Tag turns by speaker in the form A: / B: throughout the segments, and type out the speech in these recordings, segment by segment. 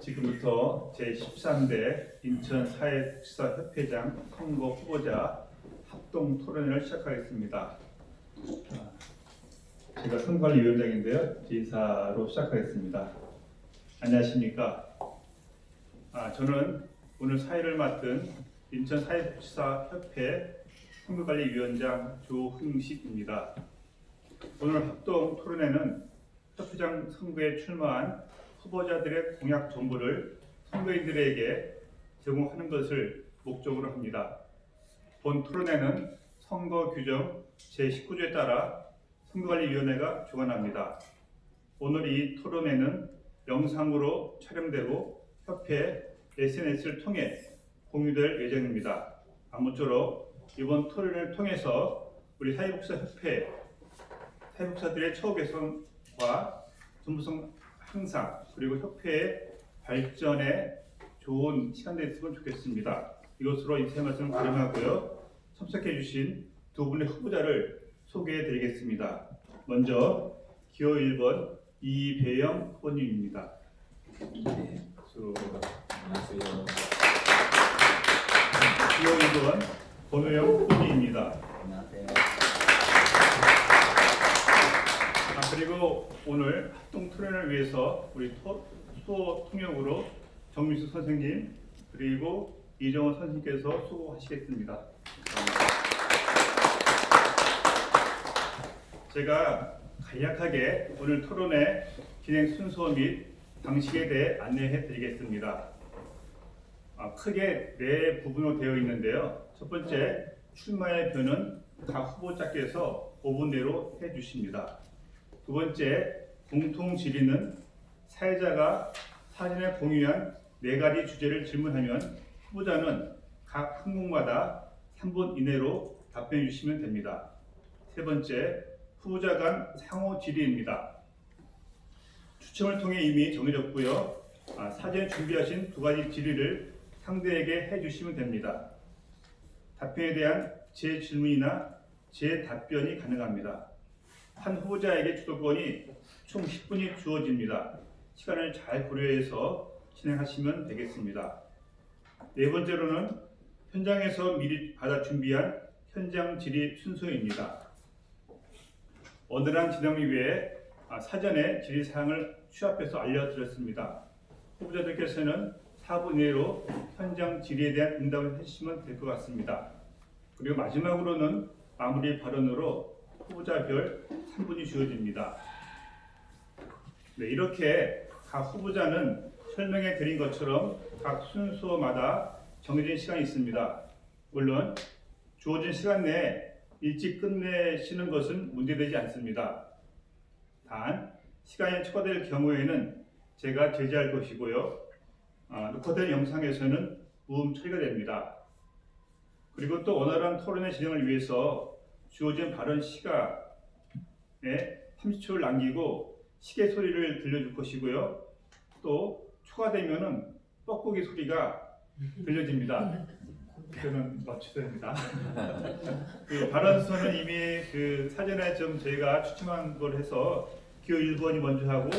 A: 지금부터 제13대 인천사회복지사협회장 선거 후보자 합동 토론회를 시작하겠습니다. 제가 선거관리위원장인데요. 인사로 시작하겠습니다. 안녕하십니까? 저는 오늘 사회를 맡은 인천사회복지사협회 선거관리위원장 조흥식입니다. 오늘 합동 토론회는 협회장 선거에 출마한 후보자들의 공약 정보를 선거인들에게 제공하는 것을 목적으로 합니다. 본 토론회는 선거 규정 제19조에 따라 선거관리위원회가 주관합니다. 오늘 이 토론회는 영상으로 촬영되고 협회 SNS를 통해 공유될 예정입니다. 아무쪼록 이번 토론회를 통해서 우리 사회복지사협회 사회복지사들의 처우 개선과 전문성 향상 그리고 협회의 발전에 좋은 시간 됐으면 좋겠습니다. 이것으로 인사 말씀을 발언하고요. 참석해 주신 두 분의 후보자를 소개해 드리겠습니다. 먼저 기호 1번 이배영 후보님입니다.
B: 네. 안녕하세요.
A: 기호 2번 권우영 후보님입니다.
B: 안녕하세요.
A: 그리고 오늘 합동 토론을 위해서 우리 수도 통역으로 정민수 선생님 그리고 이정원 선생님께서 수고하시겠습니다. 제가 간략하게 오늘 토론의 진행 순서 및 방식에 대해 안내해 드리겠습니다. 크게 네 부분으로 되어 있는데요. 첫 번째, 출마의 표는 각 후보자께서 5분 내로 해 주십니다. 두 번째, 공통 질의는 사회자가 사전에 공유한 4가지 주제를 질문하면 후보자는 각 항목마다 3분 이내로 답변해 주시면 됩니다. 세 번째, 후보자 간 상호 질의입니다. 추첨을 통해 이미 정해졌고요. 사전에 준비하신 2가지 질의를 상대에게 해주시면 됩니다. 답변에 대한 제 질문이나 제 답변이 가능합니다. 한 후보자에게 주도권이 총 10분이 주어집니다. 시간을 잘 고려해서 진행하시면 되겠습니다. 네 번째로는 현장에서 미리 받아 준비한 현장 질의 순서입니다. 원활한 진행을 위해 사전에 질의 사항을 취합해서 알려드렸습니다. 후보자들께서는 4분 이내로 현장 질의에 대한 응답을 해주시면 될 것 같습니다. 그리고 마지막으로는 마무리 발언으로 후보자별 3분이 주어집니다. 네, 이렇게 각 후보자는 설명해 드린 것처럼 각 순서마다 정해진 시간이 있습니다. 물론 주어진 시간 내에 일찍 끝내시는 것은 문제되지 않습니다. 단 시간이 초과될 경우에는 제가 제지할 것이고요. 녹화된 영상에서는 무음 처리가 됩니다. 그리고 또 원활한 토론의 진행을 위해서 주어진 발언 시간에 30초를 남기고 시계 소리를 들려줄 것이고요. 또 초과되면은 뻐꾸기 소리가 들려집니다. 그거는 맞춰야 됩니다. 그 발언 순서는 이미 사전에 좀 저희가 추첨한 걸 해서 기호 1번이 먼저 하고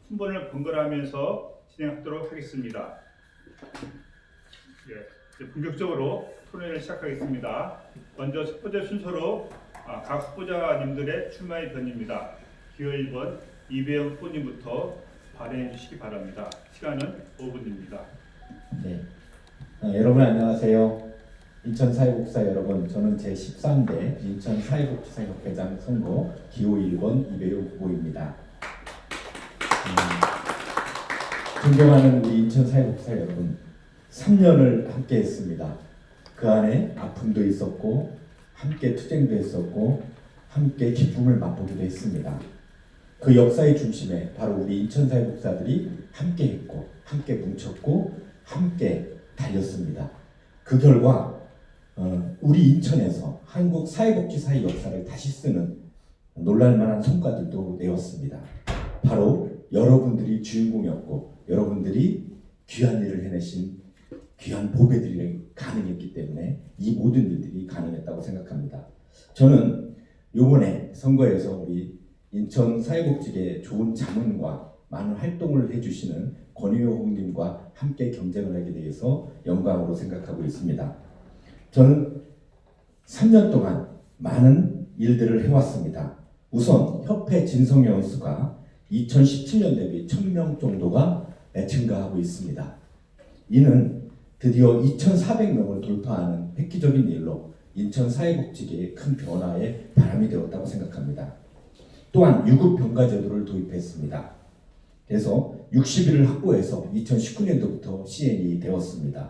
A: 순번을 번갈아가면서 진행하도록 하겠습니다. 이제 본격적으로 토론회를 시작하겠습니다. 먼저 첫 번째 순서로 각 후보자님들의 출마 의견입니다. 기호 1번 이배영 후보님부터 발언해 주시기 바랍니다. 시간은 5분입니다.
B: 네. 여러분 안녕하세요. 인천사회복지사 여러분, 저는 제13대 인천사회복지사협회장 선거 기호 1번 이배영 후보입니다. 존경하는 우리 인천사회복지사 여러분, 3년을 함께 했습니다. 그 안에 아픔도 있었고 함께 투쟁도 했었고 함께 기쁨을 맛보기도 했습니다. 그 역사의 중심에 바로 우리 인천사회복지사들이 함께 했고 함께 뭉쳤고 함께 달렸습니다. 그 결과 우리 인천에서 한국 사회복지사의 역사를 다시 쓰는 놀랄만한 성과들도 내었습니다. 바로 여러분들이 주인공이었고 여러분들이 귀한 일을 해내신 귀한 보배들이 가능했기 때문에 이 모든 일들이 가능했다고 생각합니다. 저는 이번에 선거에서 우리 인천 사회복지계의 좋은 자문과 많은 활동을 해주시는 권유호 후보님과 함께 경쟁을 하게 돼서 영광으로 생각하고 있습니다. 저는 3년 동안 많은 일들을 해왔습니다. 우선 협회 진성회원 수가 2017년 대비 1000명 정도가 증가하고 있습니다. 이는 드디어 2,400명을 돌파하는 획기적인 일로 인천사회복지계의 큰 변화의 바람이 되었다고 생각합니다. 또한 유급병가제도를 도입했습니다. 그래서 60일을 확보해서 2019년도부터 시행이 되었습니다.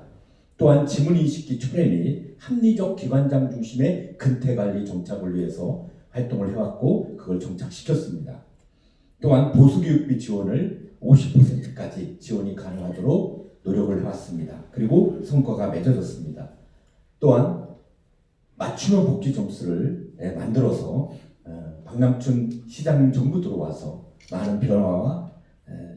B: 또한 지문인식기 초래 및 합리적 기관장 중심의 근태관리 정착을 위해서 활동을 해왔고 그걸 정착시켰습니다. 또한 보수교육비 지원을 50%까지 지원이 가능하도록 노력을 해왔습니다. 그리고 성과가 맺어졌습니다. 또한 맞춤형 복지 점수를 만들어서 박남춘 시장님 정부 들어와서 많은 변화와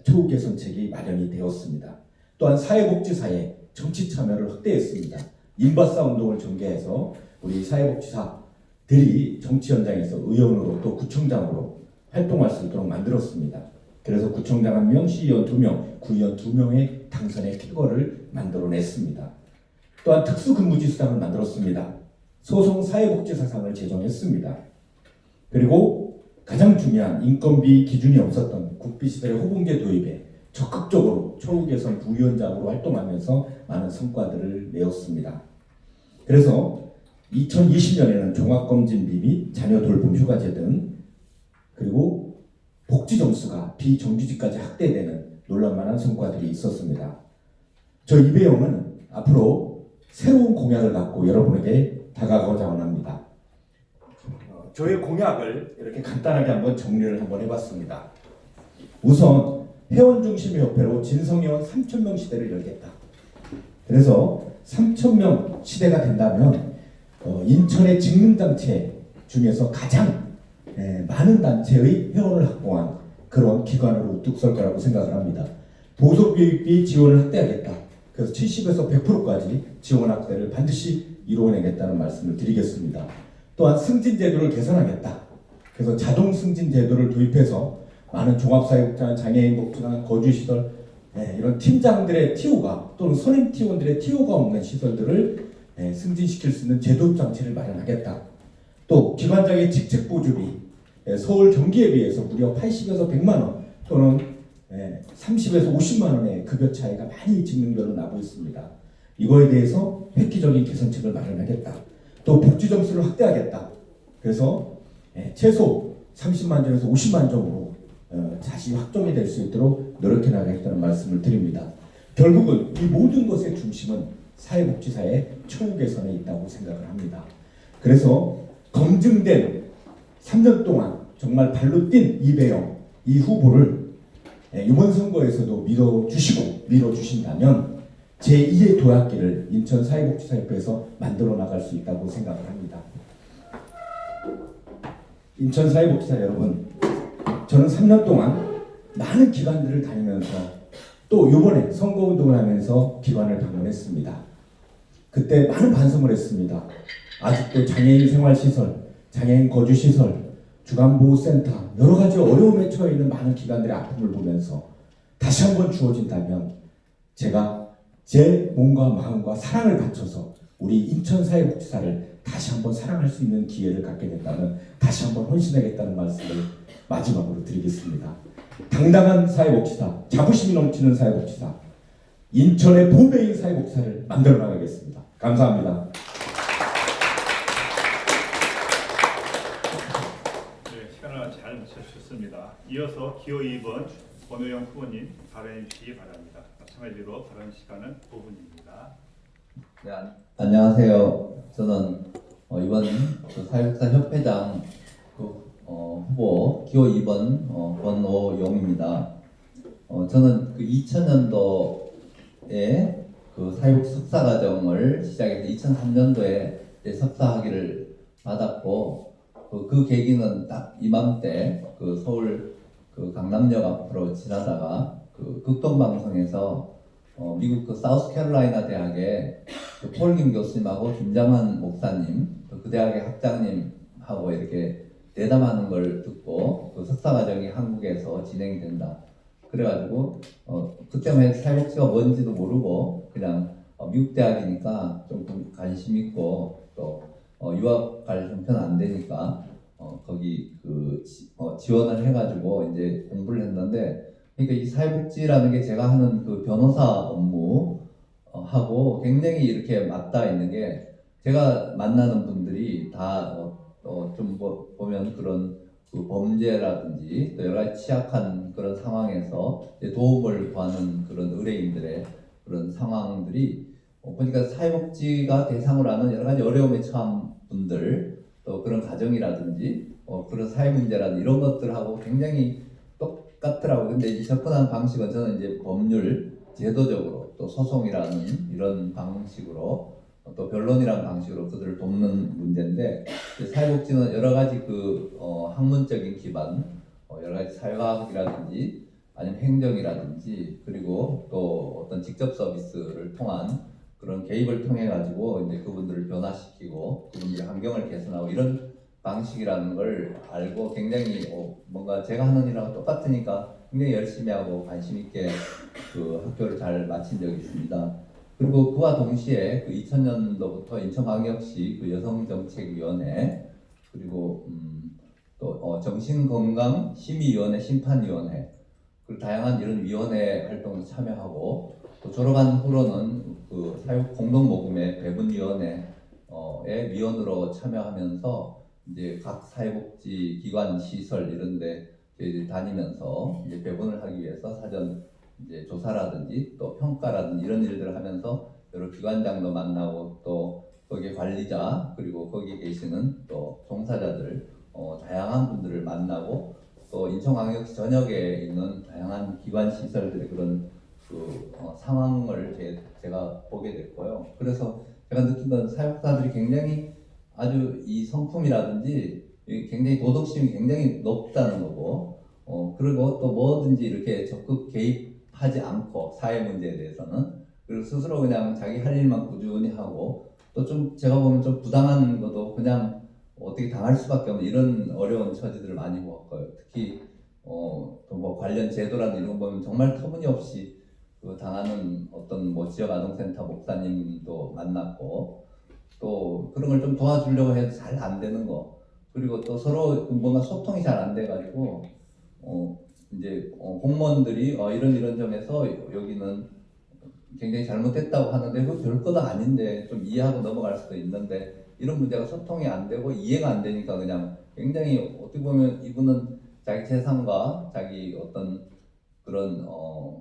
B: 처우 개선책이 마련이 되었습니다. 또한 사회복지사의 정치 참여를 확대했습니다. 인바싸 운동을 전개해서 우리 사회복지사들이 정치 현장에서 의원으로 또 구청장으로 활동할 수 있도록 만들었습니다. 그래서 구청장 1명, 시의원 2명, 구의원 2명의 당선의 쾌거를 만들어냈습니다. 또한 특수근무지수당을 만들었습니다. 소송사회복지사상을 제정했습니다. 그리고 가장 중요한 인건비 기준이 없었던 국비시설의 호봉제 도입에 적극적으로 처우 개선 부위원장으로 활동하면서 많은 성과들을 내었습니다. 그래서 2020년에는 종합검진비 및 자녀 돌봄 휴가제 등 그리고 복지 점수가 비정규직까지 확대되는 놀랄만한 성과들이 있었습니다. 저 이배영은 앞으로 새로운 공약을 갖고 여러분에게 다가가고자 합니다. 저의 공약을 이렇게 간단하게 한번 정리를 한번 해봤습니다. 우선 회원중심협회로 진성회원 3,000명 시대를 열겠다. 그래서 3,000명 시대가 된다면 인천의 직능단체 중에서 가장 많은 단체의 회원을 확보한 그런 기관으로 우뚝 설 거라고 생각을 합니다. 보조교육비 지원을 확대하겠다. 그래서 70에서 100%까지 지원 확대를 반드시 이루어내겠다는 말씀을 드리겠습니다. 또한 승진제도를 개선하겠다. 그래서 자동 승진제도를 도입해서 많은 종합사회복지관, 장애인복지관, 거주시설 이런 팀장들의 TO가 또는 선임 T1들의 TO가 없는 시설들을 승진시킬 수 있는 제도 장치를 마련하겠다. 또 기관장의 직책보조비 서울 경기에 비해서 무려 80에서 100만 원 또는 30에서 50만 원의 급여 차이가 많이 직능별로 나고 있습니다. 이거에 대해서 획기적인 개선책을 마련하겠다. 또 복지 점수를 확대하겠다. 그래서 최소 30만 점에서 50만 점으로 다시 확정이 될 수 있도록 노력해 나가겠다는 말씀을 드립니다. 결국은 이 모든 것의 중심은 사회복지사의 처우 개선에 있다고 생각을 합니다. 그래서 검증된 3년 동안 정말 발로 뛴 이배영 이 후보를 이번 선거에서도 밀어주신다면 제2의 도약기를 인천사회복지사협회에서 만들어 나갈 수 있다고 생각을 합니다. 인천사회복지사 여러분, 저는 3년 동안 많은 기관들을 다니면서 또 이번에 선거운동을 하면서 기관을 방문했습니다. 그때 많은 반성을 했습니다. 아직도 장애인 생활시설, 장애인 거주시설, 주간보호센터 여러 가지 어려움에 처해 있는 많은 기관들의 아픔을 보면서 다시 한번 주어진다면 제가 제 몸과 마음과 사랑을 바쳐서 우리 인천사회복지사를 다시 한번 사랑할 수 있는 기회를 갖게 된다면 다시 한번 헌신하겠다는 말씀을 마지막으로 드리겠습니다. 당당한 사회복지사, 자부심이 넘치는 사회복지사, 인천의 보배인 사회복지사를 만들어 나가겠습니다. 감사합니다.
A: 네, 시간을 잘 맞춰주셨습니다. 이어서 기호 2번 권호영 후보님 발언해 주시기 바랍니다. 마찬가지로 발언 시간은 5분입니다.
C: 네, 안녕하세요. 저는 이번 사회복지사 협회장 후보 기호 2번 권오용입니다. 저는 2000년도에 사회복지 석사과정을 시작해서 2003년도에 석사학위를 받았고 그 계기는 딱 이맘때 서울 강남역 앞으로 지나다가 극동방송에서 미국 사우스캐롤라이나 대학의 폴김 교수님하고 김장환 목사님 그 대학의 학장님하고 이렇게 대담하는 걸 듣고 석사과정이 한국에서 진행이 된다. 그래가지고 그때만 해도 사회복지가 뭔지도 모르고 그냥 미국 대학이니까 좀 관심 있고 또 유학 갈 형편은 안 되니까 거기 지원을 해가지고 이제 공부를 했는데, 그러니까 이 사회복지라는 게 제가 하는 그 변호사 업무 하고 굉장히 이렇게 맞닿아 있는 게, 제가 만나는 분들이 다 좀 보면 그런 그 범죄라든지 또 여러 가지 취약한 그런 상황에서 이제 도움을 구하는 그런 의뢰인들의 그런 상황들이 보니까 사회복지가 대상으로 하는 여러 가지 어려움에 처한 분들, 또 그런 가정이라든지 그런 사회 문제라든지 이런 것들하고 굉장히 똑같더라고요. 근데 이제 접근하는 방식은 저는 이제 법률 제도적으로 또 소송이라는 이런 방식으로 또 변론이라는 방식으로 그들을 돕는 문제인데, 사회복지는 여러 가지 학문적인 기반, 여러 가지 사회과학이라든지 아니면 행정이라든지 그리고 또 어떤 직접 서비스를 통한 그런 개입을 통해 가지고 이제 그분들을 변화시키고 그분들의 환경을 개선하고 이런 방식이라는 걸 알고 굉장히 뭔가 제가 하는 일하고 똑같으니까 굉장히 열심히 하고 관심 있게 그 학교를 잘 마친 적이 있습니다. 그리고 그와 동시에 2000년도부터 인천광역시 여성정책위원회, 그리고 또 정신건강심의위원회, 심판위원회, 그리고 다양한 이런 위원회 활동에 참여하고, 또 졸업한 후로는 사육 공동모금회 배분위원회의 위원으로 참여하면서 이제 각 사회복지 기관 시설 이런데 저희들이 다니면서 이제 배분을 하기 위해서 사전 이제 조사라든지 또 평가라든지 이런 일들을 하면서 여러 기관장도 만나고, 또 거기에 관리자 그리고 거기에 계시는 또 종사자들 다양한 분들을 만나고, 또 인천광역시 전역에 있는 다양한 기관 시설들의 그런 상황을 제가 보게 됐고요. 그래서 제가 느낀 건 사육사들이 굉장히 아주 이 성품이라든지 굉장히 도덕심이 굉장히 높다는 거고, 그리고 또 뭐든지 이렇게 적극 개입하지 않고 사회 문제에 대해서는, 그리고 스스로 그냥 자기 할 일만 꾸준히 하고, 또 좀 제가 보면 좀 부당한 것도 그냥 어떻게 당할 수밖에 없는 이런 어려운 처지들을 많이 보았고요. 특히 또 뭐 관련 제도라든 이런 거 보면 정말 터무니없이 당하는 어떤 지역 아동센터 목사님도 만났고, 또 그런 걸 좀 도와주려고 해도 잘 안 되는 거, 그리고 또 서로 뭔가 소통이 잘 안 돼가지고 이제 공무원들이 이런 점에서 여기는 굉장히 잘못됐다고 하는데 그 별것도 아닌데 좀 이해하고 넘어갈 수도 있는데, 이런 문제가 소통이 안 되고 이해가 안 되니까 그냥 굉장히 어떻게 보면 이분은 자기 재산과 자기 어떤 그런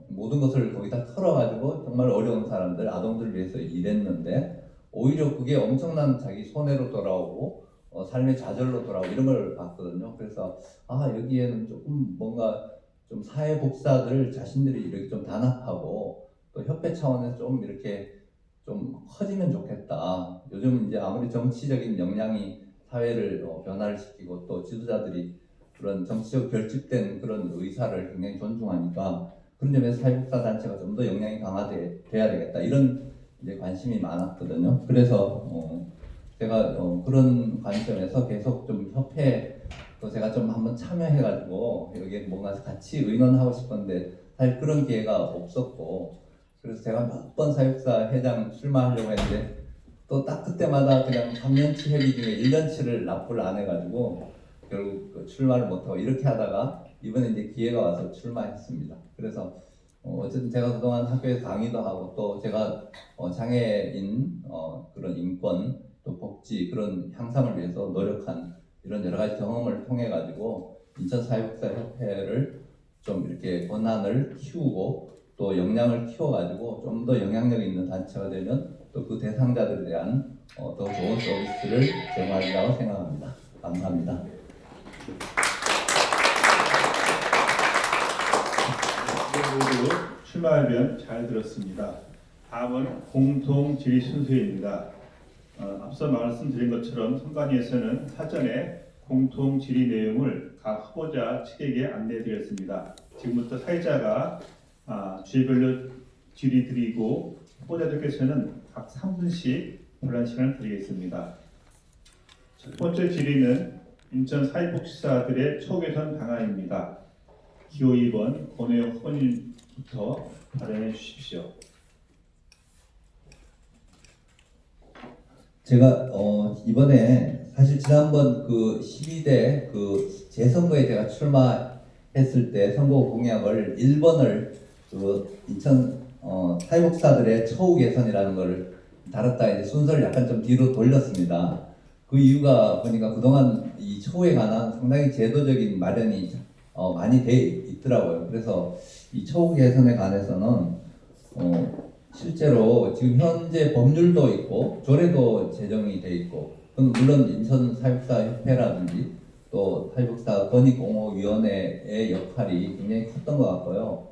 C: 모든 것을 거기다 털어가지고 정말 어려운 사람들, 아동들을 위해서 일했는데 오히려 그게 엄청난 자기 손해로 돌아오고 삶의 좌절로 돌아오고 이런 걸 봤거든요. 그래서 여기에는 조금 뭔가 좀 사회복사들 자신들이 이렇게 좀 단합하고 또 협회 차원에서 좀 이렇게 좀 커지면 좋겠다. 요즘 이제 아무리 정치적인 역량이 사회를 변화를 시키고 또 지도자들이 그런 정치적 결집된 그런 의사를 굉장히 존중하니까 그런 점에서 사회복사 단체가 좀 더 역량이 강화돼야 되겠다, 이런 이제 관심이 많았거든요. 그래서 제가 그런 관점에서 계속 좀 협회 또 제가 좀 한번 참여해가지고 여기에 뭔가 같이 의논하고 싶었는데 사실 그런 기회가 없었고, 그래서 제가 몇 번 사육사 회장 출마하려고 했는데 또 딱 그때마다 그냥 3년치 회비 중에 1년치를 납부를 안 해가지고 결국 출마를 못하고 이렇게 하다가 이번에 이제 기회가 와서 출마했습니다. 그래서 어쨌든 제가 그동안 학교에서 강의도 하고 또 제가 장애인 그런 인권 또 복지 그런 향상을 위해서 노력한 이런 여러 가지 경험을 통해 가지고 인천사회복사협회를 좀 이렇게 권한을 키우고 또 역량을 키워가지고 좀 더 영향력 있는 단체가 되면 또 그 대상자들에 대한 더 좋은 서비스를 제공하리라고 생각합니다. 감사합니다.
A: 모두 출마 의견 잘 들었습니다. 다음은 공통 질의 순서입니다. 앞서 말씀드린 것처럼 선관위에서는 사전에 공통 질의 내용을 각 후보자 측에게 안내드렸습니다. 지금부터 사회자가 주제별로 질의 드리고 후보자들께서는 각 3분씩 논란 시간을 드리겠습니다. 첫 번째 질의는 인천 사회복지사들의 처우 개선 방안입니다. 기호 2번 권혜영 후보님부터 발언해 주십시오.
C: 제가 이번에 사실 지난번 그 12대 그 재선거에 제가 출마했을 때 선거 공약을 1번을 그 인천 사회복지사들의 처우 개선이라는 걸 달았다 이제 순서를 약간 좀 뒤로 돌렸습니다. 그 이유가 보니까 그동안 이 처우에 관한 상당히 제도적인 마련이 많이 돼 있더라고요. 그래서 이 처우 개선에 관해서는 실제로 지금 현재 법률도 있고 조례도 제정이 돼 있고 물론 인천 사회복지사 협회라든지 또 사회복지사 권익공호위원회의 역할이 굉장히 컸던 것 같고요.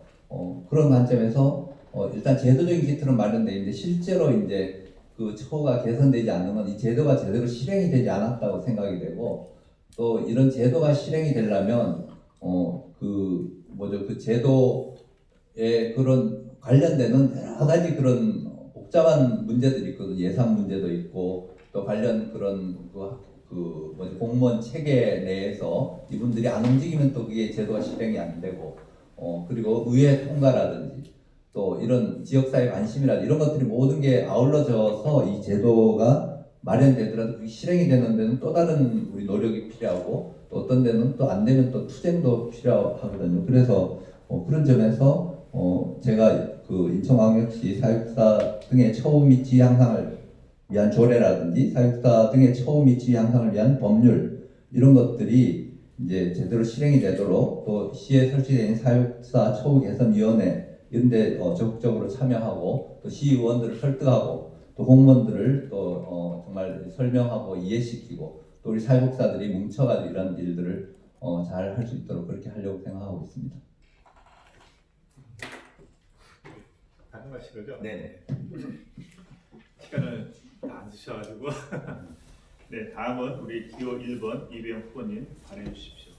C: 그런 관점에서 일단 제도적인 기틀은 마련돼 있는데 실제로 이제 그 처우가 개선되지 않으면 이 제도가 제대로 실행이 되지 않았다고 생각이 되고 또 이런 제도가 실행이 되려면 그 제도에 그런 관련되는 여러 가지 그런 복잡한 문제들이 있거든요. 예산 문제도 있고 또 관련 그런 공무원 체계 내에서 이분들이 안 움직이면 또 그게 제도가 실행이 안 되고 그리고 의회 통과라든지 또 이런 지역사회 관심이라든지 이런 것들이 모든 게 아울러져서 이 제도가 마련되더라도 그게 실행이 되는 데는 또 다른 우리 노력이 필요하고 또 어떤 데는 또 안 되면 또 투쟁도 필요하거든요. 그래서 그런 점에서 제가 그 인천광역시 사육사 등의 처우 및 지위 향상을 위한 조례라든지 사육사 등의 처우 및 지위 향상을 위한 법률 이런 것들이 이제 제대로 실행이 되도록 또 시에 설치된 사육사 처우 개선위원회 이런데 적극적으로 참여하고 또 시의원들을 설득하고 또 공무원들을 또 정말 설명하고 이해시키고 또 우리 사회복지사들이 뭉쳐가지고 이런 일들을 잘 할 수 있도록 그렇게 하려고 생각하고 있습니다.
A: 가능하신 거죠?
C: 네네.
A: 시간을 다 안 쓰셔가지고 네, 다음은 우리 기호 1번 이배영 후보님 발언해 주십시오.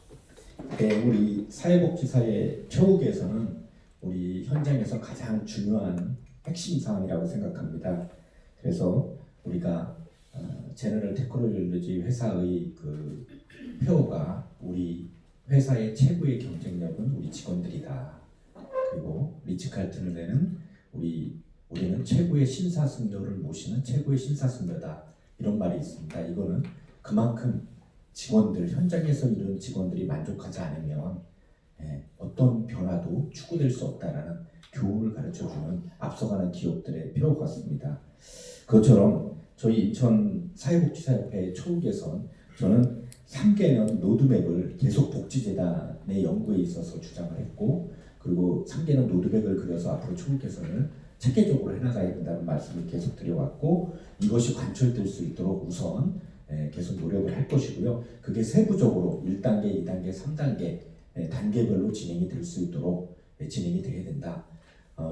B: 네, 우리 사회복지사의 처우 개선은 우리 현장에서 가장 중요한 핵심 사항이라고 생각합니다. 그래서 우리가 제너럴 테크놀로지 회사의 그 표가 우리 회사의 최고의 경쟁력은 우리 직원들이다. 그리고 리츠칼튼에는 우리는 최고의 신사숙녀를 모시는 최고의 신사숙녀다. 이런 말이 있습니다. 이거는 그만큼 직원들 현장에서 이런 직원들이 만족하지 않으면 어떤 변화도 추구될 수 없다라는 교훈을 가르쳐주는 앞서가는 기업들의 표 같습니다. 그것처럼 저희 인천 사회복지사협회 처우 개선 저는 3개년 로드맵을 계속 복지재단의 연구에 있어서 주장을 했고 그리고 3개년 로드맵을 그려서 앞으로 처우 개선을 체계적으로 해나가야 된다는 말씀을 계속 드려왔고 이것이 관철될 수 있도록 우선 계속 노력을 할 것이고요. 그게 세부적으로 1단계, 2단계, 3단계 단계별로 진행이 될 수 있도록 진행이 돼야 된다.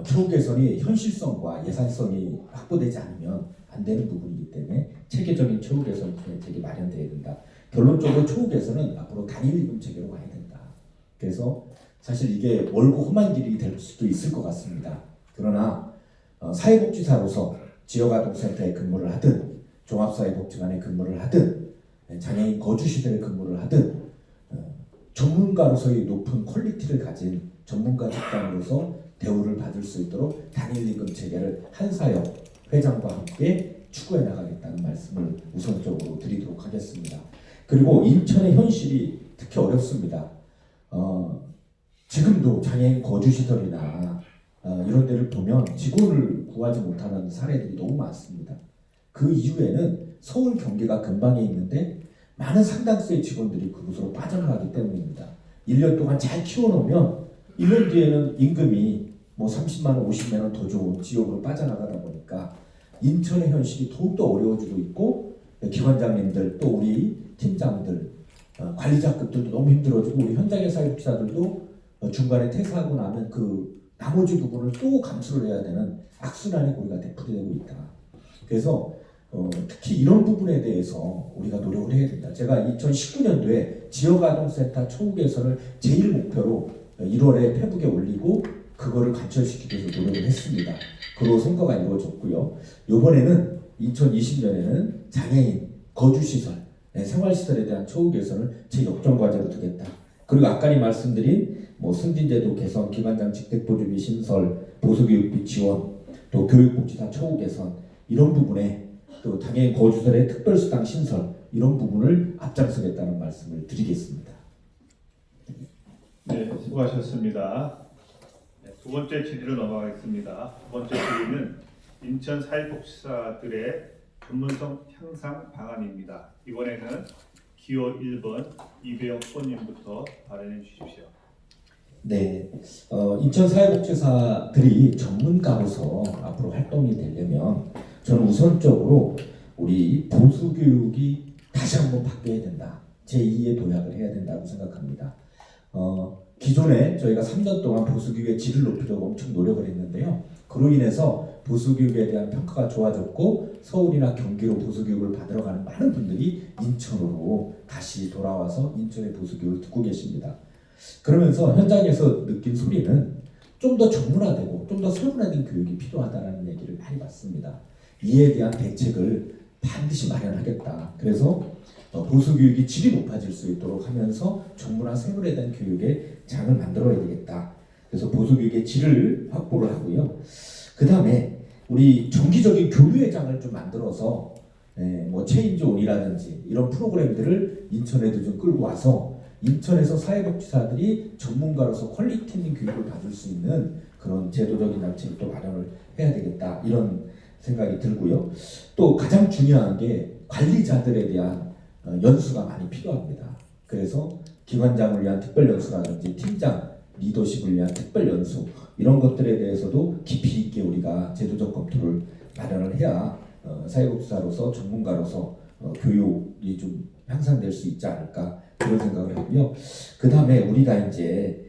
B: 처우 개선이 현실성과 예산성이 확보되지 않으면 안 되는 부분이기 때문에 체계적인 처우 개선 대책이 마련돼야 된다. 결론적으로 처우 개선은 앞으로 단일임금 체계로 가야 된다. 그래서 사실 이게 멀고 험한 길이 될 수도 있을 것 같습니다. 그러나 사회복지사로서 지역아동센터에 근무를 하든 종합사회복지관에 근무를 하든 장애인 거주시설에 근무를 하든 전문가로서의 높은 퀄리티를 가진 전문가 집단으로서 대우를 받을 수 있도록 단일임금 체계를 한사협 회장과 함께 추구해 나가겠다는 말씀을 우선적으로 드리도록 하겠습니다. 그리고 인천의 현실이 특히 어렵습니다. 지금도 장애인 거주시설이나 이런 데를 보면 직원을 구하지 못하는 사례들이 너무 많습니다. 그 이유에는 서울 경기가 근방에 있는데 많은 상당수의 직원들이 그곳으로 빠져나가기 때문입니다. 1년 동안 잘 키워놓으면 1년 뒤에는 임금이 뭐 30만 원, 50만 원 더 좋은 지역으로 빠져나가다 보니까 인천의 현실이 더욱더 어려워지고 있고 기관장님들 또 우리 팀장들 관리자급들도 너무 힘들어지고 우리 현장의 사회복지사들도 중간에 퇴사하고 나면 그 나머지 부분을 또 감수를 해야 되는 악순환의 고리가 되풀이되고 있다. 그래서 특히 이런 부분에 대해서 우리가 노력을 해야 된다. 제가 2019년도에 지역아동센터 처우 개선을 제일 목표로 1월에 페북에 올리고 그거를 관철시키기 위해서 노력을 했습니다. 그로 성과가 이루어졌고요. 이번에는 2020년에는 장애인 거주시설, 생활시설에 대한 처우 개선을 제 역점 과제로 두겠다. 그리고 아까 말씀드린 뭐 승진제도 개선, 기관장 직책보조비 신설, 보수교육비 지원, 또 교육복지사 처우 개선 이런 부분에 또 당연히 거주설의 특별수당 신설 이런 부분을 앞장서겠다는 말씀을 드리겠습니다.
A: 네, 수고하셨습니다. 네, 두 번째 질의로 넘어가겠습니다. 두 번째 질의는 인천 사회복지사들의 전문성 향상 방안입니다. 이번에는 기호 1번 이배영 후보님부터 발언해 주십시오.
B: 네, 인천 사회복지사들이 전문가로서 앞으로 활동이 되려면 저는 우선적으로 우리 보수교육이 다시 한번 바뀌어야 된다. 제2의 도약을 해야 된다고 생각합니다. 기존에 저희가 3년 동안 보수교육의 질을 높이려고 엄청 노력을 했는데요. 그로 인해서 보수교육에 대한 평가가 좋아졌고 서울이나 경기로 보수교육을 받으러 가는 많은 분들이 인천으로 다시 돌아와서 인천의 보수교육을 듣고 계십니다. 그러면서 현장에서 느낀 소리는 좀 더 전문화되고 좀 더 세분화된 교육이 필요하다는 얘기를 많이 받습니다. 이에 대한 대책을 반드시 마련하겠다. 그래서 보수교육이 질이 높아질 수 있도록 하면서 전문화 세분화된 교육의 장을 만들어야 되겠다. 그래서 보수교육의 질을 확보를 하고요. 그 다음에 우리 정기적인 교류의 장을 좀 만들어서 뭐 체인지온이라든지 이런 프로그램들을 인천에도 좀 끌고 와서 인천에서 사회복지사들이 전문가로서 퀄리티 있는 교육을 받을 수 있는 그런 제도적인 장치를 또 마련을 해야 되겠다 이런 생각이 들고요. 또 가장 중요한 게 관리자들에 대한 연수가 많이 필요합니다. 그래서 기관장을 위한 특별 연수라든지 팀장 리더십을 위한 특별 연수 이런 것들에 대해서도 깊이 있게 우리가 제도적 검토를 마련을 해야 사회복지사로서 전문가로서 교육이 좀 향상될 수 있지 않을까 그런 생각을 하고요. 그 다음에 우리가 이제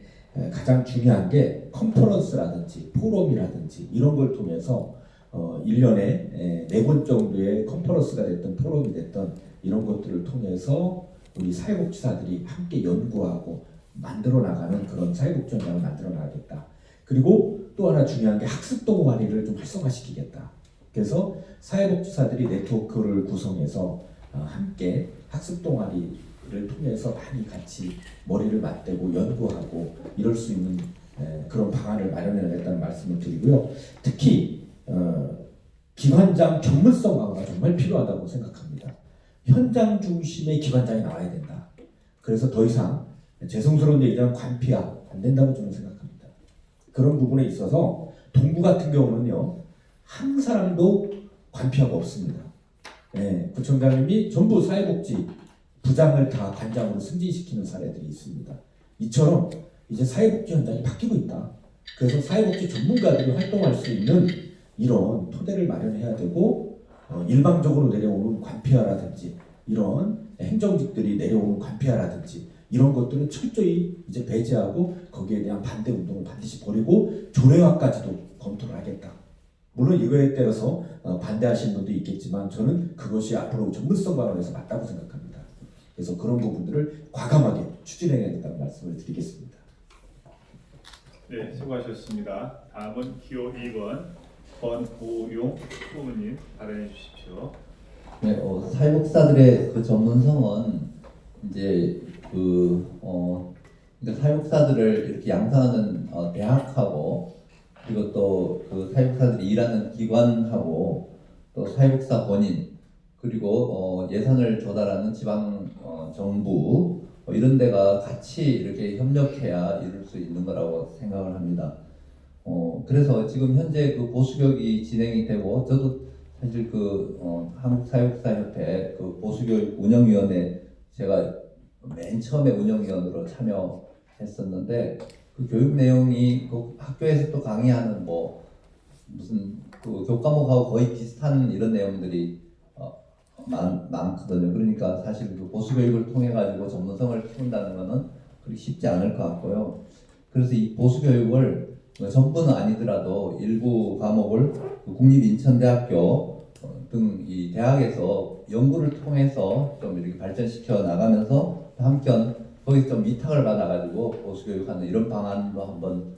B: 가장 중요한 게 컨퍼런스라든지 포럼이라든지 이런 걸 통해서 1년에 4번 정도의 컨퍼런스가 됐던 포럼이 됐던 이런 것들을 통해서 우리 사회복지사들이 함께 연구하고 만들어 나가는 그런 사회복지 현장을 만들어 나가겠다. 그리고 또 하나 중요한 게 학습 동아리를 좀 활성화시키겠다. 그래서 사회복지사들이 네트워크를 구성해서 함께 학습 동아리를 통해서 많이 같이 머리를 맞대고 연구하고 이럴 수 있는 그런 방안을 마련해야겠다는 말씀을 드리고요. 특히 기관장 전문성 강화가 정말 필요하다고 생각합니다. 현장 중심의 기관장이 나와야 된다. 그래서 더 이상 죄송스러운 얘기지만 관피화 안 된다고 저는 생각합니다. 그런 부분에 있어서 동구 같은 경우는요. 한 사람도 관피화가 없습니다. 구청장님이 전부 사회복지 부장을 다 관장으로 승진시키는 사례들이 있습니다. 이처럼 이제 사회복지 현장이 바뀌고 있다. 그래서 사회복지 전문가들이 활동할 수 있는 이런 토대를 마련해야 되고 일방적으로 내려오는 관피화라든지 이런 행정직들이 내려오는 관피화라든지 이런 것들은 철저히 이제 배제하고 거기에 대한 반대 운동을 반드시 벌이고 조례화까지도 검토를 하겠다. 물론 이거에 따라서 반대하시는 분도 있겠지만 저는 그것이 앞으로 전문성 발언에서 맞다고 생각합니다. 그래서 그런 부분들을 과감하게 추진해야겠다는 말씀을 드리겠습니다.
A: 네, 수고하셨습니다. 다음은 기호 2번 권오용 후보님 발언해 주십시오.
C: 네, 사회복지사들의 그 전문성은 이제 그러니까 사회복지사들을 이렇게 양성하는 대학하고 그리고 또 그 사회복지사들이 일하는 기관하고 또 사회복지사 본인 그리고 예산을 조달하는 지방 정부 이런 데가 같이 이렇게 협력해야 이룰 수 있는 거라고 생각을 합니다. 그래서 지금 현재 그 보수교육이 진행이 되고 저도 사실 한국사회복지사협회 그 보수교육 운영위원회 제가 맨 처음에 운영위원으로 참여했었는데 그 교육 내용이 그 학교에서 또 강의하는 뭐 무슨 그 교과목하고 거의 비슷한 이런 내용들이 많거든요. 그러니까 사실 그 보수교육을 통해 가지고 전문성을 키운다는 것은 그렇게 쉽지 않을 것 같고요. 그래서 이 보수교육을 전부는 아니더라도 일부 과목을 그 국립인천대학교 등 이 대학에서 연구를 통해서 좀 이렇게 발전시켜 나가면서 한편 거기서 좀 위탁을 받아가지고 보수교육하는 이런 방안도 한번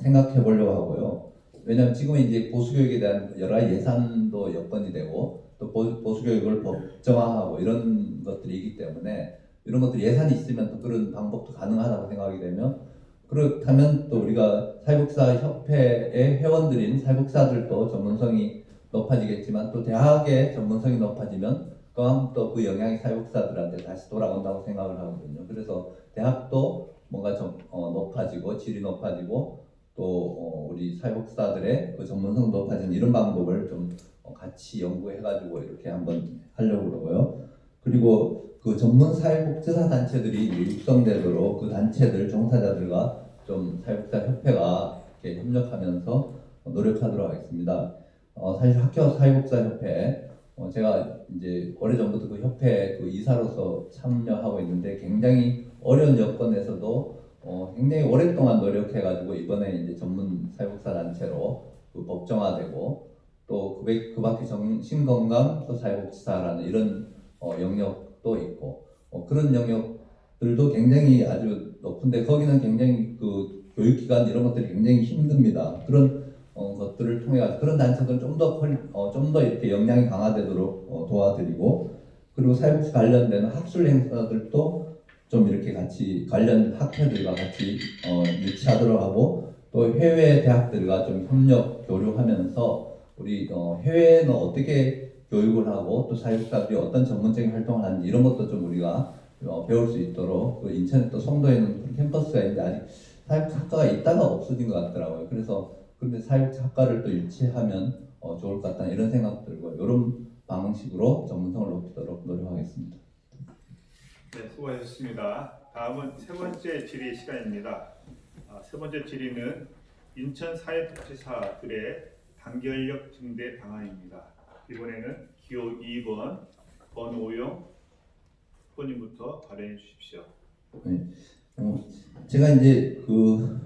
C: 생각해 보려고 하고요. 왜냐하면 지금 이제 보수교육에 대한 여러 가지 예산도 여건이 되고 또 보수교육을 법정화하고 이런 것들이 있기 때문에 이런 것들 예산이 있으면 또 그런 방법도 가능하다고 생각이 되면 그렇다면 또 우리가 사회복지사 협회의 회원들인 사회복지사들도 전문성이 높아지겠지만 또 대학의 전문성이 높아지면 또한 또 그 영향이 사회복지사들한테 다시 돌아온다고 생각을 하거든요. 그래서 대학도 뭔가 좀 높아지고 질이 높아지고 또 우리 사회복지사들의 그 전문성 높아지는 이런 방법을 좀 같이 연구해가지고 이렇게 한번 하려고 그러고요. 그리고 그 전문 사회복지사 단체들이 육성되도록 그 단체들 종사자들과 좀 사회복지사 협회가 이렇게 협력하면서 노력하도록 하겠습니다. 사실 학교 사회복지사 협회 제가 이제 오래전부터 그 협회 그 이사로서 참여하고 있는데 굉장히 어려운 여건에서도 굉장히 오랫동안 노력해가지고 이번에 이제 전문 사회복지사 단체로 그 법정화되고 또 그 밖에 정신건강 또 사회복지사라는 이런 영역도 있고 그런 영역들도 굉장히 아주 높은데 거기는 굉장히 그 교육기관 이런 것들이 굉장히 힘듭니다. 그런 것들을 통해 그런 단체들은 좀 더 이렇게 역량이 강화되도록 도와드리고 그리고 사회복지 관련된 학술 행사들도 좀 이렇게 같이 관련 학회들과 같이 유치하도록 하고 또 해외 대학들과 좀 협력 교류하면서 우리 해외에는 어떻게 교육을 하고 또 사회복지사들이 어떤 전문적인 활동을 하는지 이런 것도 좀 우리가 배울 수 있도록 그 인천에 또 송도에는 캠퍼스가 있는데 아직 사회복지학과가 있다가 없어진 것 같더라고요. 그래서 근데 사회복지학과를 또 유치하면 좋을 것 같다는 이런 생각 들고 이런 방식으로 전문성을 높이도록 노력하겠습니다.
A: 네, 수고하셨습니다. 다음은 세 번째 질의 시간입니다. 세 번째 질의는 인천 사회복지사들의 단결력 증대 방안입니다. 이번에는 기호 2번 권오영 후보님부터 발언해 주십시오.
C: 네. 제가 이제 그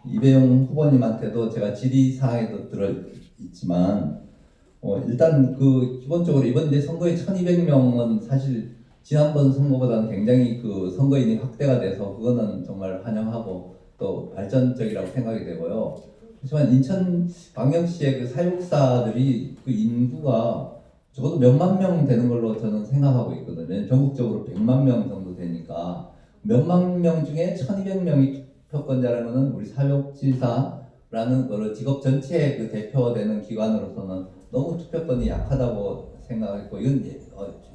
C: 이배용 후보님한테도 제가 질의사항에도 들어있지만 일단 그 기본적으로 이번 이제 선거에 1,200명은 사실 지난번 선거보다는 굉장히 그 선거인이 확대가 돼서 그거는 정말 환영하고 또 발전적이라고 생각이 되고요. 하지만 인천광역시의 그 사회복지사들이 그 인구가 적어도 몇만 명 되는 걸로 저는 생각하고 있거든요. 전국적으로 100만 명 정도 되니까 몇만 명 중에 1,200명이 투표권자라면은 우리 사회복지사라는 그 직업 전체의 그 대표되는 기관으로서는 너무 투표권이 약하다고 생각했고 이건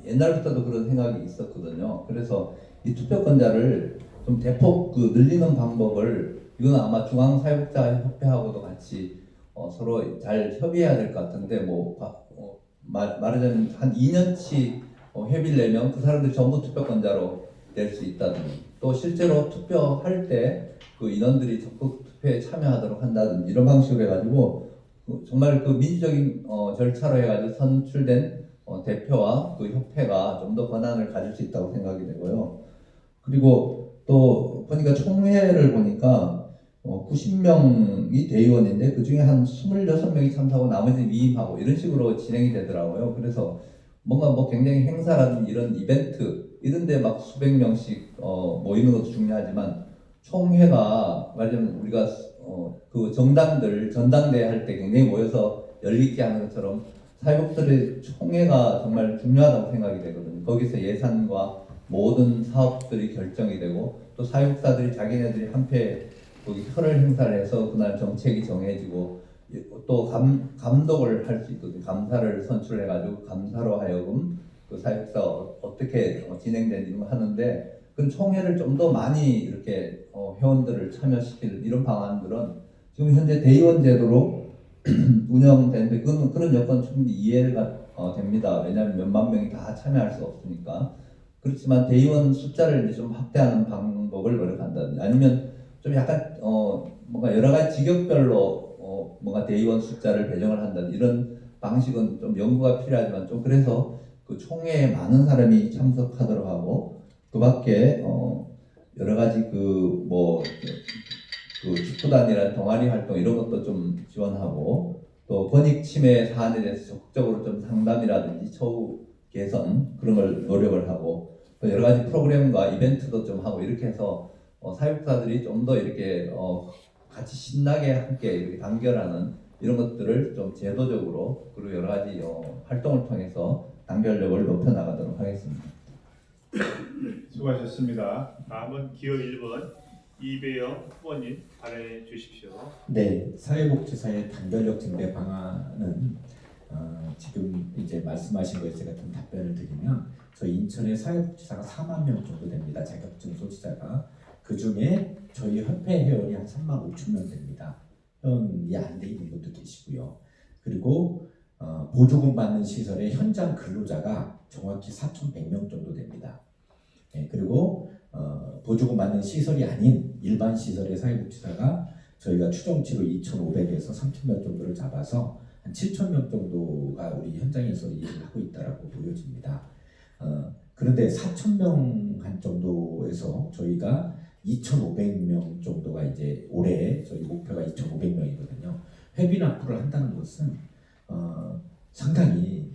C: 옛날부터도 그런 생각이 있었거든요. 그래서 이 투표권자를 좀 대폭 그 늘리는 방법을 이건 아마 중앙사회복지사협회하고도 같이 서로 잘 협의해야 될 것 같은데 말하자면 한 2년치 회비를 내면 그 사람들이 전부 투표권자로 될 수 있다든지 또 실제로 투표할 때 그 인원들이 적극 투표에 참여하도록 한다든지 이런 방식으로 해가지고 정말 그 민주적인 절차로 해가지고 선출된 대표와 그 협회가 좀 더 권한을 가질 수 있다고 생각이 되고요. 그리고 또 보니까 총회를 보니까 90명이 대의원인데 그 중에 한 26명이 참석하고 나머지는 위임하고 이런 식으로 진행이 되더라고요. 그래서 뭔가 굉장히 행사라든지 이런 이벤트 이런데 막 수백 명씩 모이는 것도 중요하지만 총회가 말하자면 우리가 그 정당들 전당대회 할 때 굉장히 모여서 열리게 하는 것처럼 사회복지의 총회가 정말 중요하다고 생각이 되거든요. 거기서 예산과 모든 사업들이 결정이 되고 또 사회복지사들이 자기네들이 한패 거기 혈을 행사를 해서 그날 정책이 정해지고 또 감독을 할 수 있거든요. 감사를 선출해가지고 감사로 하여금 그 사회복지사 어떻게 진행되는지 하는데 그 총회를 좀 더 많이 이렇게 회원들을 참여시킬 이런 방안들은 지금 현재 대의원 제도로 운영되는데 그런 여건 충분히 이해가 됩니다. 왜냐하면 몇만 명이 다 참여할 수 없으니까. 그렇지만 대의원 숫자를 이제 좀 확대하는 방법을 노력한다든지 아니면 좀 약간 뭔가 여러 가지 직역별로 뭔가 대의원 숫자를 배정을 한다든지 이런 방식은 좀 연구가 필요하지만 좀 그래서 그 총회에 많은 사람이 참석하도록 하고 그 밖에 여러 가지 그 축구단이나 동아리 활동 이런 것도 좀 지원하고 또 권익 침해 사안에 대해서 적극적으로 좀 상담이라든지 처우 개선 그런 걸 노력을 하고 또 여러 가지 프로그램과 이벤트도 좀 하고 이렇게 해서 사회복지사들이 좀 더 이렇게 같이 신나게 함께 이렇게 단결하는 이런 것들을 좀 제도적으로 그리고 여러 가지 활동을 통해서 단결력을 높여 나가도록 하겠습니다.
A: 수고하셨습니다. 다음은 기호 1번 이배영 후보님 발언해 주십시오.
B: 네, 사회복지사의 단결력 증대 방안은 지금 이제 말씀하신 거에 제가 좀 답변을 드리면 저희 인천의 사회복지사가 4만 명 정도 됩니다. 자격증 소지자가. 그 중에 저희 협회 회원이 한 3만 5천 명 됩니다. 회원이 안 돼 있는 분도 계시고요. 그리고 보조금 받는 시설의 현장 근로자가 정확히 4,100명 정도 됩니다. 네, 그리고 보조금 받는 시설이 아닌 일반 시설의 사회복지사가 저희가 추정치로 2,500에서 3,000명 정도를 잡아서 한 7,000명 정도가 우리 현장에서 일을 하고 있다라고 보여집니다. 그런데 4,000명 한 정도에서 저희가 2,500명 정도가 이제 올해 저희 목표가 2,500명이거든요. 회비 납부를 한다는 것은 상당히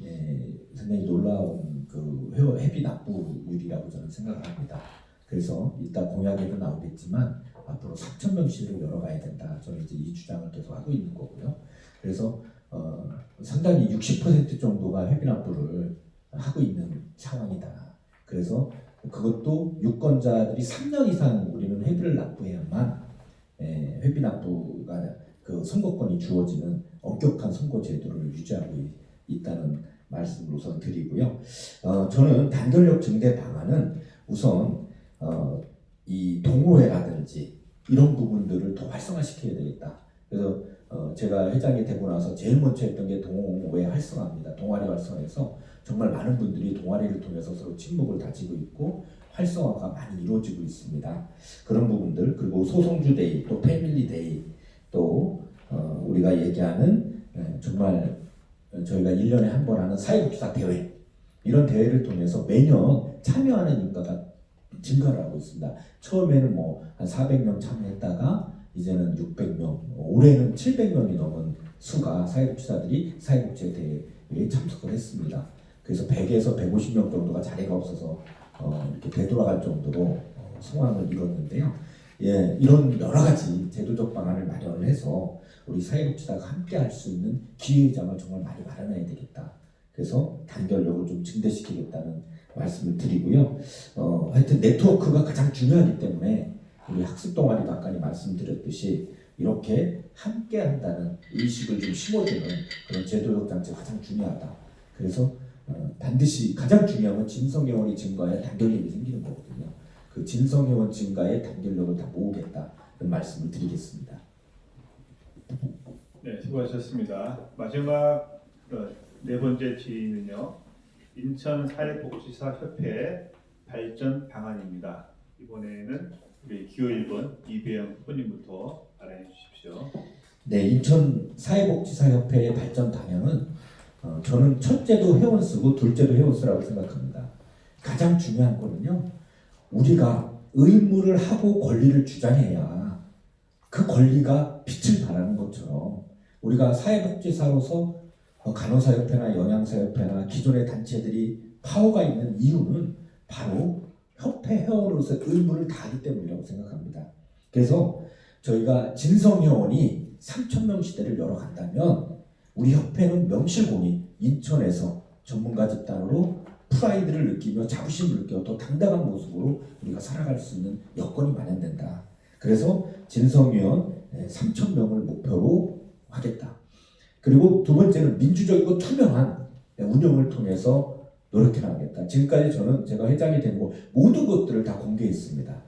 B: 상당히 놀라운 그 회비 납부율이라고 저는 생각을 합니다. 그래서 이따 공약에도 나오겠지만 앞으로 4,000명씩을 열어가야 된다. 저는 이제 이 주장을 계속 하고 있는 거고요. 그래서 상당히 60% 정도가 회비 납부를 하고 있는 상황이다. 그래서 그것도 유권자들이 3년 이상 우리는 회비를 납부해야만 회비 납부가 그 선거권이 주어지는 엄격한 선거 제도를 유지하고 있다는 말씀을 우선 드리고요. 저는 단결력 증대 방안은 우선 이 동호회라든지 이런 부분들을 더 활성화시켜야 되겠다. 그래서 제가 회장이 되고 나서 제일 먼저 했던 게 동호회 활성화입니다. 동아리 활성화해서 정말 많은 분들이 동아리를 통해서 서로 친목을 다지고 있고 활성화가 많이 이루어지고 있습니다. 그런 부분들, 그리고 소송주 데이, 또 패밀리 데이, 또 우리가 얘기하는 정말 저희가 1년에 한 번 하는 사회복지사 대회, 이런 대회를 통해서 매년 참여하는 인가가 증가를 하고 있습니다. 처음에는 뭐 한 400명 참여했다가 이제는 600명, 올해는 700명이 넘은 수가 사회복지사들이 사회복지 대회에 참석을 했습니다. 그래서 100에서 150명 정도가 자리가 없어서 이렇게 되돌아갈 정도로 성황을 이뤘는데요. 예, 이런 여러 가지 제도적 방안을 마련을 해서 우리 사회복지사가 함께 할 수 있는 기회장을 정말 많이 마련해야 되겠다. 그래서 단결력을 좀 증대시키겠다는 말씀을 드리고요. 하여튼 네트워크가 가장 중요하기 때문에 우리 학습 동아리도 아까 말씀드렸듯이 이렇게 함께 한다는 의식을 좀 심어주는 그런 제도적 장치가 가장 중요하다. 그래서 반드시 가장 중요한 건 진성회원이 증가해야 단결력이 생기는 거거든요. 그 진성회원 증가에 단결력을 다 모으겠다. 그런 말씀을 드리겠습니다.
A: 네, 수고하셨습니다. 마지막 네 번째 질의는요. 인천 사회복지사협회 발전 방안입니다. 이번에는 우리 기호 1번 이배영 후보님부터 발언해 주십시오.
B: 네, 인천 사회복지사협회의 발전 방향은 저는 첫째도 회원 쓰고 둘째도 회원 쓰라고 생각합니다. 가장 중요한 거는요. 우리가 의무를 하고 권리를 주장해야 그 권리가 빛을 발하는 것처럼 우리가 사회복지사로서 간호사협회나 영양사협회나 기존의 단체들이 파워가 있는 이유는 바로 협회 회원으로서 의무를 다하기 때문이라고 생각합니다. 그래서 저희가 진성회원이 3,000명 시대를 열어간다면 우리 협회는 명실공히 인천에서 전문가 집단으로 프라이드를 느끼며 자부심을 느끼며 더 당당한 모습으로 우리가 살아갈 수 있는 여건이 마련된다. 그래서 진성위원 3,000명을 목표로 하겠다. 그리고 두 번째는 민주적이고 투명한 운영을 통해서 노력해 나가겠다. 지금까지 저는 제가 회장이 된 거 모든 것들을 다 공개했습니다.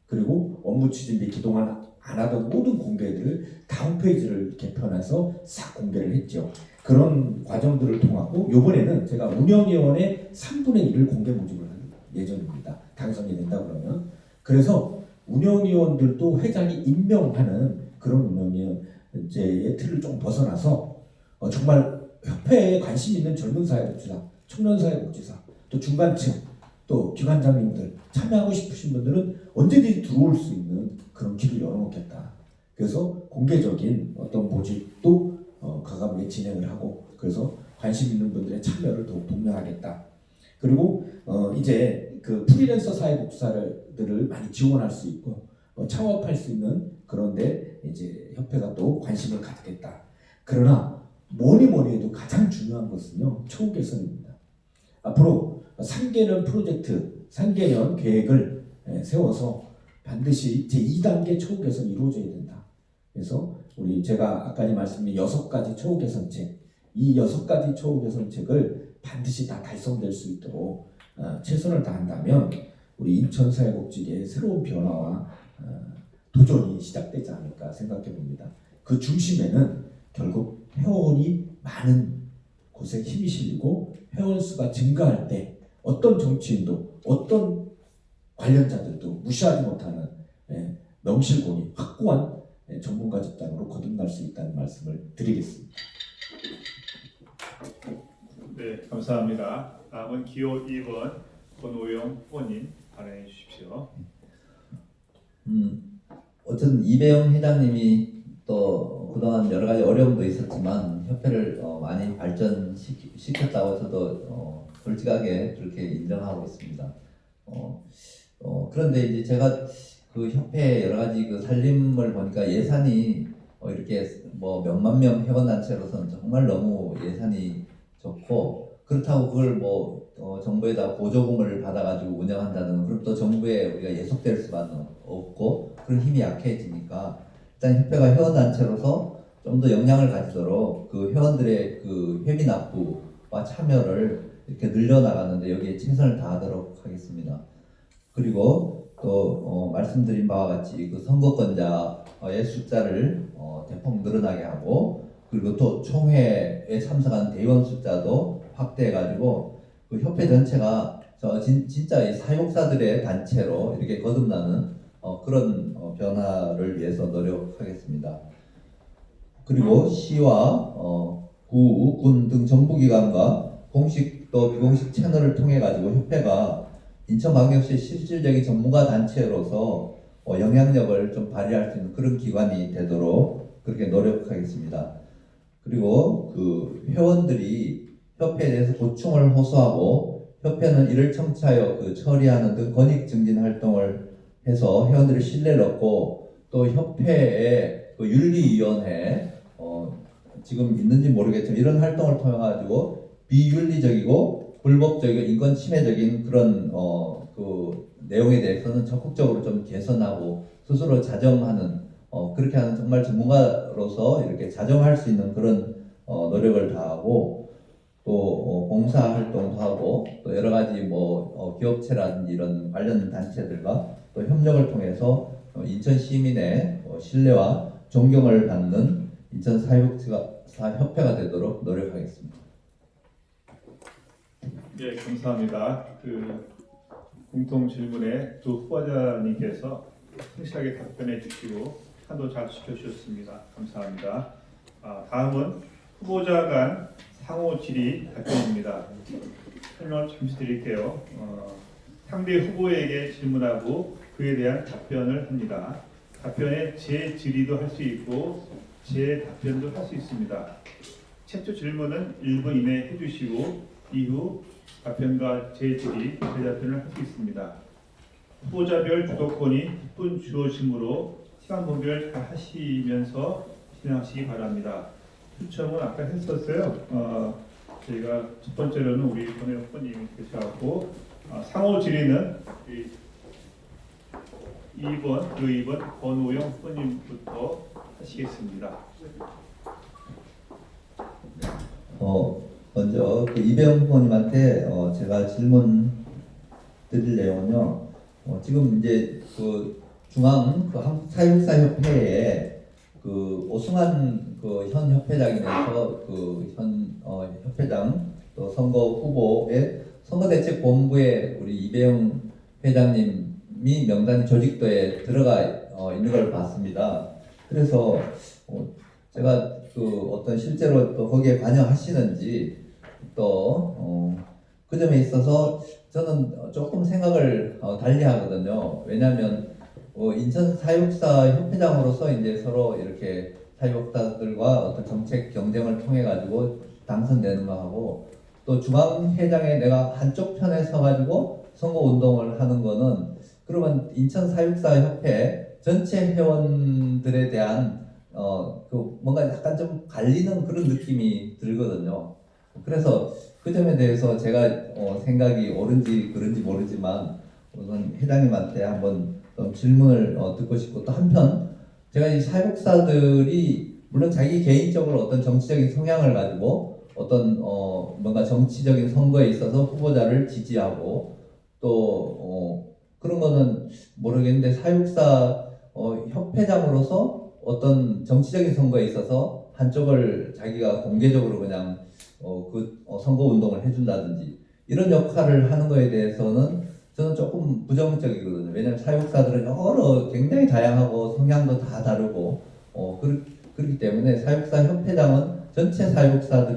B: 그리고 업무 추진 및 그동안 안 하던 모든 공개들을 다 홈페이지를 개편해서 싹 공개를 했죠. 그런 과정들을 통하고 이번에는 제가 운영위원회 3분의 1을 공개 모집을 할 예정입니다. 당선이 된다 그러면. 그래서 운영위원들도 회장이 임명하는 그런 운영위원제의 틀을 좀 벗어나서 정말 협회에 관심 있는 젊은 사회복지사, 청년 사회복지사, 또 중간층, 또 기관장님들 참여하고 싶으신 분들은 언제든지 들어올 수 있는 그런 길을 열어놓겠다. 그래서 공개적인 어떤 모집도 과감하게 진행을 하고 그래서 관심 있는 분들의 참여를 더욱 독려하겠다. 그리고 이제 그 프리랜서 사회복지사들을 많이 지원할 수 있고 창업할 수 있는 그런데 이제 협회가 또 관심을 갖겠다. 그러나 뭐니 해도 가장 중요한 것은요 초우 개선입니다. 앞으로 3개년 프로젝트 3개년 계획을 세워서 반드시 제2단계 처우 개선이 이루어져야 된다. 그래서 제가 아까 말씀드린 6가지 처우 개선책, 이 6가지 처우 개선책을 반드시 다 달성될 수 있도록 최선을 다한다면 우리 인천사회복지계의 새로운 변화와 도전이 시작되지 않을까 생각해 봅니다. 그 중심에는 결국 회원이 많은 곳에 힘이 실리고 회원 수가 증가할 때 어떤 정치인도 어떤 관련자들도 무시하지 못하는 명실공히 확고한 전문가 집단으로 거듭날 수 있다는 말씀을 드리겠습니다.
A: 네, 감사합니다. 다음은 기호 2번 권오영 후보님 발언해 주십시오.
C: 어쨌든 이배영 회장님이 또 그동안 여러 가지 어려움도 있었지만 협회를 많이 발전시켰다고 저도 솔직하게 그렇게 인정하고 있습니다. 그런데 이제 제가 그 협회 여러 가지 그 살림을 보니까 예산이 이렇게 뭐 몇만 명 회원 단체로서는 정말 너무 예산이 좋고, 그렇다고 그걸 정부에다 보조금을 받아가지고 운영한다는, 그럼 또 정부에 우리가 예속될 수밖에 없고 그런 힘이 약해지니까 일단 협회가 회원 단체로서 좀 더 역량을 가지도록 그 회원들의 그 회비 납부와 참여를 이렇게 늘려나가는데 여기에 최선을 다하도록 하겠습니다. 그리고 또 말씀드린 바와 같이 그 선거권자의 숫자를 대폭 늘어나게 하고, 그리고 또 총회에 참석한 대의원 숫자도 확대해가지고 그 협회 전체가 진짜 이 사회복사들의 단체로 이렇게 거듭나는 그런 변화를 위해서 노력하겠습니다. 그리고 시와 구, 군 등 정부기관과 공식 또 비공식 채널을 통해 가지고 협회가 인천광역시 실질적인 전문가 단체로서 영향력을 좀 발휘할 수 있는 그런 기관이 되도록 그렇게 노력하겠습니다. 그리고 그 회원들이 협회에 대해서 고충을 호소하고 협회는 이를 청취하여 그 처리하는 등 권익 증진 활동을 해서 회원들의 신뢰를 얻고, 또 협회의 그 윤리위원회 지금 있는지 모르겠지만 이런 활동을 통해 가지고 비윤리적이고 불법적이고 인권 침해적인 그런 그 내용에 대해서는 적극적으로 좀 개선하고 스스로 자정하는 그렇게 하는 정말 전문가로서 이렇게 자정할 수 있는 그런 노력을 다하고, 또 봉사 활동도 하고 또 여러 가지 기업체라든지 이런 관련 단체들과 또 협력을 통해서 인천 시민의 신뢰와 존경을 받는 인천 사회복지사협회가 되도록 노력하겠습니다.
A: 네, 감사합니다. 그 공통 질문에 두 후보자님께서 성실하게 답변해 주시고 한도 잘 지켜주셨습니다. 감사합니다. 다음은 후보자 간 상호 질의 답변입니다. 설명을 잠시 드릴게요. 상대 후보에게 질문하고 그에 대한 답변을 합니다. 답변에 제 질의도 할 수 있고 제 답변도 할 수 있습니다. 최초 질문은 1분 이내에 해주시고 이후 답변과 제 질의, 제 답변을 할 수 있습니다. 후보자별 주도권이 10분 주어지므로 시간 분별 잘 하시면서 진행하시기 바랍니다. 추첨은 아까 했었어요. 저희가 첫 번째로는 우리 권혜영 후보님이 계셔갖고 상호 질의는 2번 권오영 후보님부터 하시겠습니다.
C: 먼저 그 이배영 후보님한테 제가 질문 드릴 내용은요. 지금 이제 그 중앙 그 한국사회복사협회에 그 오승환 그 현 협회장이면서 그 현 협회장 또 선거 후보의 선거대책본부에 우리 이배영 회장님이 명단이 조직도에 들어가 있는 걸 봤습니다. 그래서 제가 그 어떤 실제로 또 거기에 관여하시는지 또 그 점에 있어서 저는 조금 생각을 달리 하거든요. 왜냐하면 인천 사회복사 협회장으로서 이제 서로 이렇게 사회복사들과 어떤 정책 경쟁을 통해 가지고 당선되는 거하고, 또 중앙회장에 내가 한쪽 편에 서가지고 선거 운동을 하는 거는, 그러면 인천 사회복사 협회 전체 회원들에 대한 그 뭔가 약간 좀 갈리는 그런 느낌이 들거든요. 그래서 그 점에 대해서 제가 생각이 옳은지 그른지 모르지만 우선 회장님한테 한번 좀 질문을 듣고 싶고, 또 한편 제가 이 사회복사들이 물론 자기 개인적으로 어떤 정치적인 성향을 가지고 어떤 뭔가 정치적인 선거에 있어서 후보자를 지지하고 또 그런 거는 모르겠는데, 사회복사 협회장으로서 어떤 정치적인 선거에 있어서 한쪽을 자기가 공개적으로 그냥 선거 운동을 해준다든지 이런 역할을 하는 거에 대해서는 저는 조금 부정적이거든요. 왜냐하면 사회복사들은 여러 굉장히 다양하고 성향도 다 다르고 그렇기 때문에 사회복사 협회장은 전체 사회복사들의